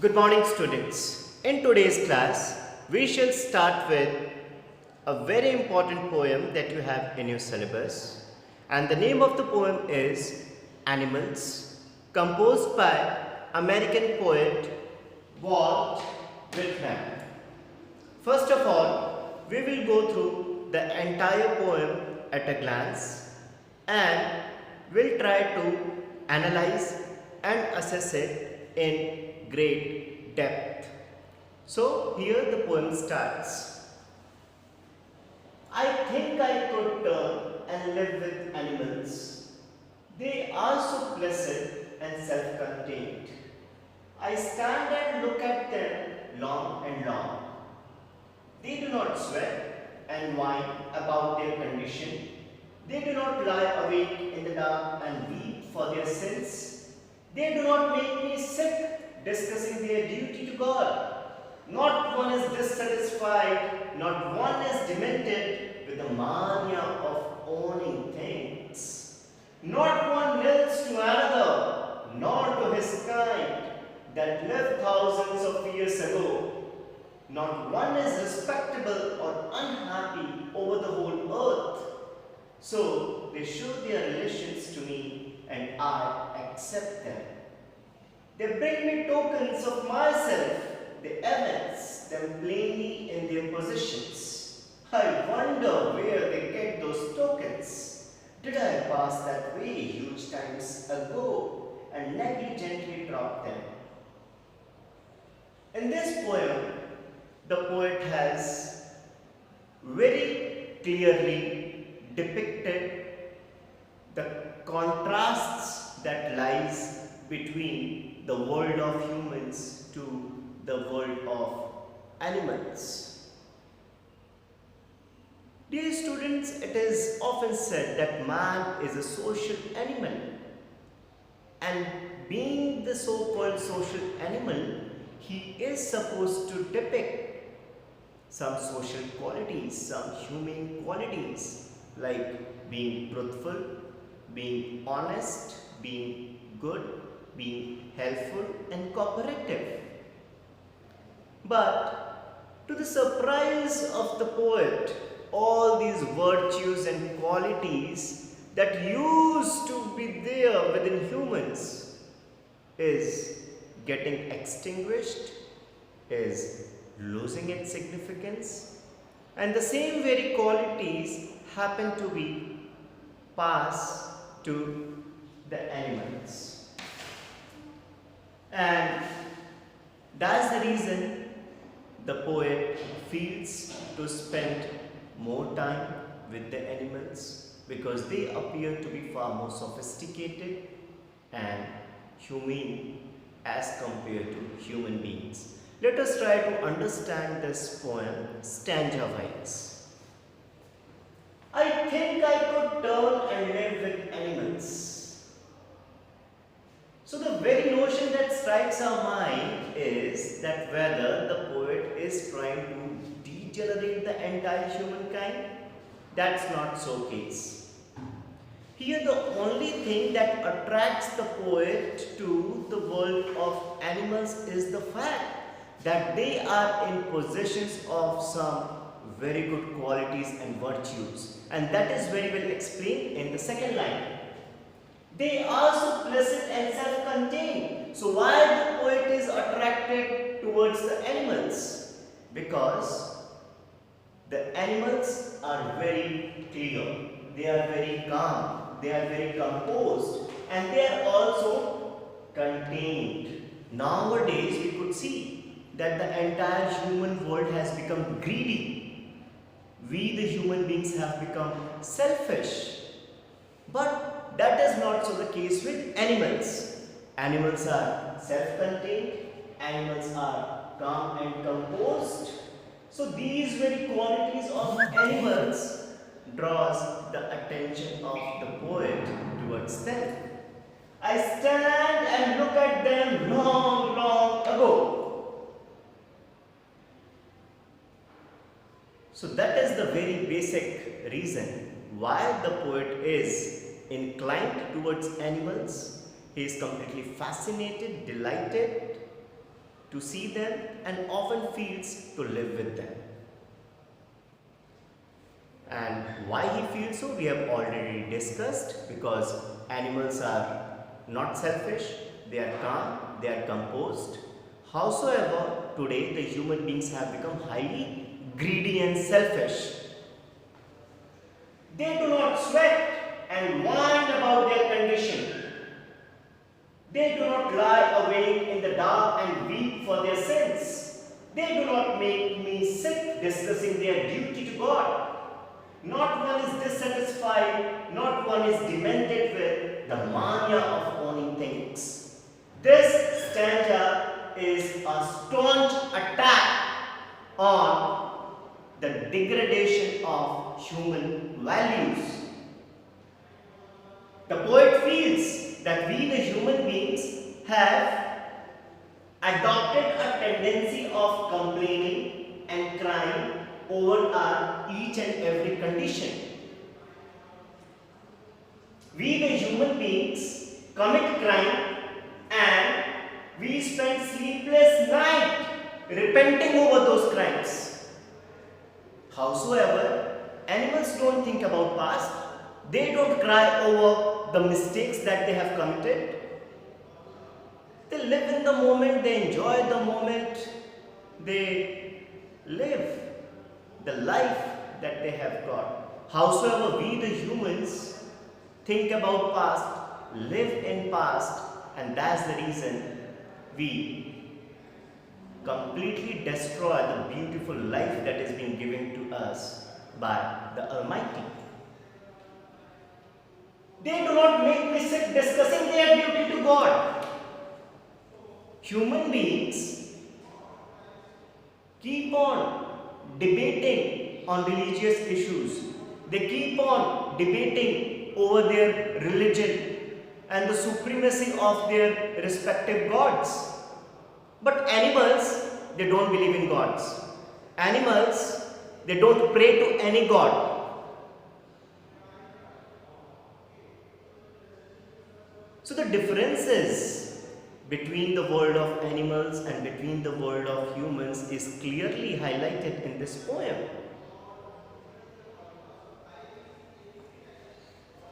Good morning, students. In today's class, we shall start with a very important poem that you have in your syllabus. And the name of the poem is Animals, composed by American poet Walt Whitman. First of all, we will go through the entire poem at a glance and we'll try to analyze and assess it in great depth. So here the poem starts. I think I could turn and live with animals. They are so placid and self-contained. I stand and look at them long and long. They do not sweat and whine about their condition. They do not lie awake in the dark and weep for their sins. They do not make me sick discussing their duty to God. Not one is dissatisfied, not one is demented with the mania of owning things. Not one kneels to another, nor to his kind that lived thousands of years ago. Not one is respectable or unhappy over the whole earth. So they show their relations to me and I accept them. They bring me tokens of myself. They evince them plainly in their positions. I wonder where they get those tokens. Did I pass that way huge times ago and negligently drop them? In this poem, the poet has very clearly depicted the contrasts that lies between the world of humans to the world of animals. Dear students, it is often said that man is a social animal, and being the so-called social animal, he is supposed to depict some social qualities, some humane qualities like being truthful, being honest, being good, being helpful and cooperative. But to the surprise of the poet, all these virtues and qualities that used to be there within humans is getting extinguished, is losing its significance, and the same very qualities happen to be passed to the animals. And that's the reason the poet feels to spend more time with the animals, because they appear to be far more sophisticated and humane as compared to human beings. Let us try to understand this poem stanza-wise. I think I could turn and live with animals. So the very notion that strikes our mind is that whether the poet is trying to degenerate the entire humankind. That's not so case. Here the only thing that attracts the poet to the world of animals is the fact that they are in possessions of some very good qualities and virtues, and that is very well explained in the second line. They are so pleasant and self-contained. So why the poet is attracted towards the animals? Because the animals are very clear, they are very calm, they are very composed, and they are also contained. Nowadays we could see that the entire human world has become greedy. We the human beings have become selfish. But that is not so the case with animals. Animals are self-contained, animals are calm and composed. So these very qualities of animals draws the attention of the poet towards them. I stand and look at them long, long ago. So that is the very basic reason why the poet is inclined towards animals. He is completely fascinated, delighted to see them and often feels to live with them. And why he feels so, we have already discussed, because animals are not selfish, they are calm, they are composed. Howsoever, today the human beings have become highly greedy and selfish. They do not sweat and whine about their condition. They do not lie awake in the dark and weep for their sins. They do not make me sick discussing their duty to God. Not one is dissatisfied, not one is demented with the mania of owning things. This stanza is a staunch attack on the degradation of human values. The poet feels that we, the human beings, have adopted a tendency of complaining and crying over our each and every condition. We, the human beings, commit crime and we spend sleepless night repenting over those crimes. Howsoever, animals don't think about past. They don't cry over the mistakes that they have committed. They live in the moment, they enjoy the moment, they live the life that they have got. Howsoever, we the humans think about past, live in past, and that's the reason we completely destroy the beautiful life that is being given to us by the Almighty. They do not make me sick discussing their duty to God. Human beings keep on debating on religious issues. They keep on debating over their religion and the supremacy of their respective gods. But animals, they don't believe in gods. Animals, they don't pray to any god. So the differences between the world of animals and between the world of humans is clearly highlighted in this poem.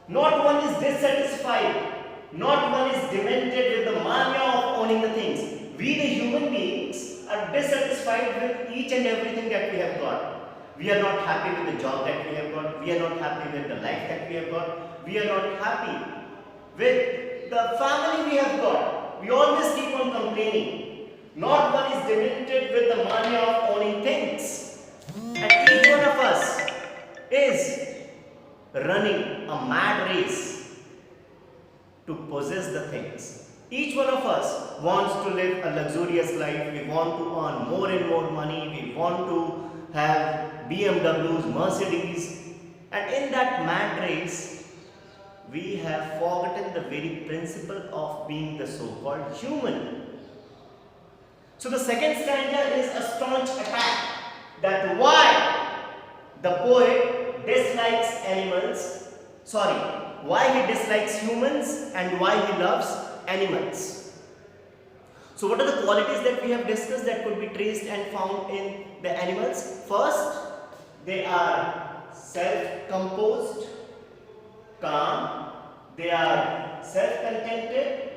Not one is dissatisfied, not one is demented with the mania of owning the things. We, the human beings, are dissatisfied with each and everything that we have got. We are not happy with the job that we have got. We are not happy with the life that we have got. We are not happy with the family we have got. We always keep on complaining. Not one is demented with the mania of owning things. And each one of us is running a mad race to possess the things. Each one of us wants to live a luxurious life. We want to earn more and more money. We want to have BMWs, Mercedes. And in that mad race, we have forgotten the very principle of being the so-called human. So the second stanza is a staunch attack that why the poet dislikes animals, why he dislikes humans and why he loves animals. So what are the qualities that we have discussed that could be traced and found in the animals? First, they are self-composed, calm, they are self-contented.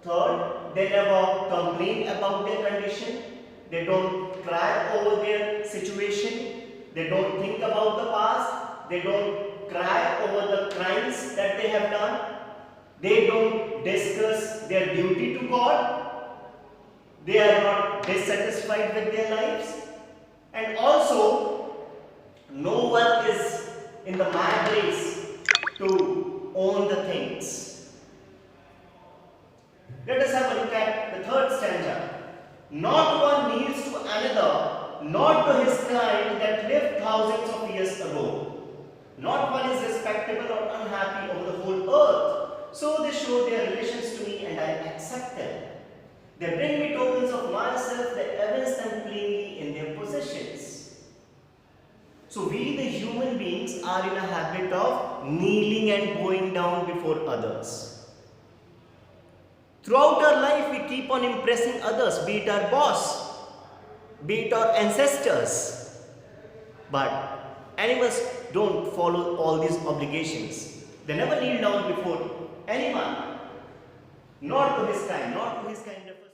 Third, they never complain about their condition. They don't cry over their situation. They don't think about the past. They don't cry over the crimes that they have done. They don't discuss their duty to God. They are not dissatisfied with their lives. And also, no one is in the mad race to own the things. Let us have a look at the third stanza. Not one kneels to another, not to his kind that lived thousands of years ago. Not one is respectable or unhappy over the whole earth. So they show their relations to me and I accept them. They bring me tokens of myself, they evince them plainly in their possessions. So we, the human beings, are in a habit of kneeling and bowing down before others. Throughout our life, we keep on impressing others, be it our boss, be it our ancestors. But animals don't follow all these obligations. They never kneel down before anyone, not to his kind of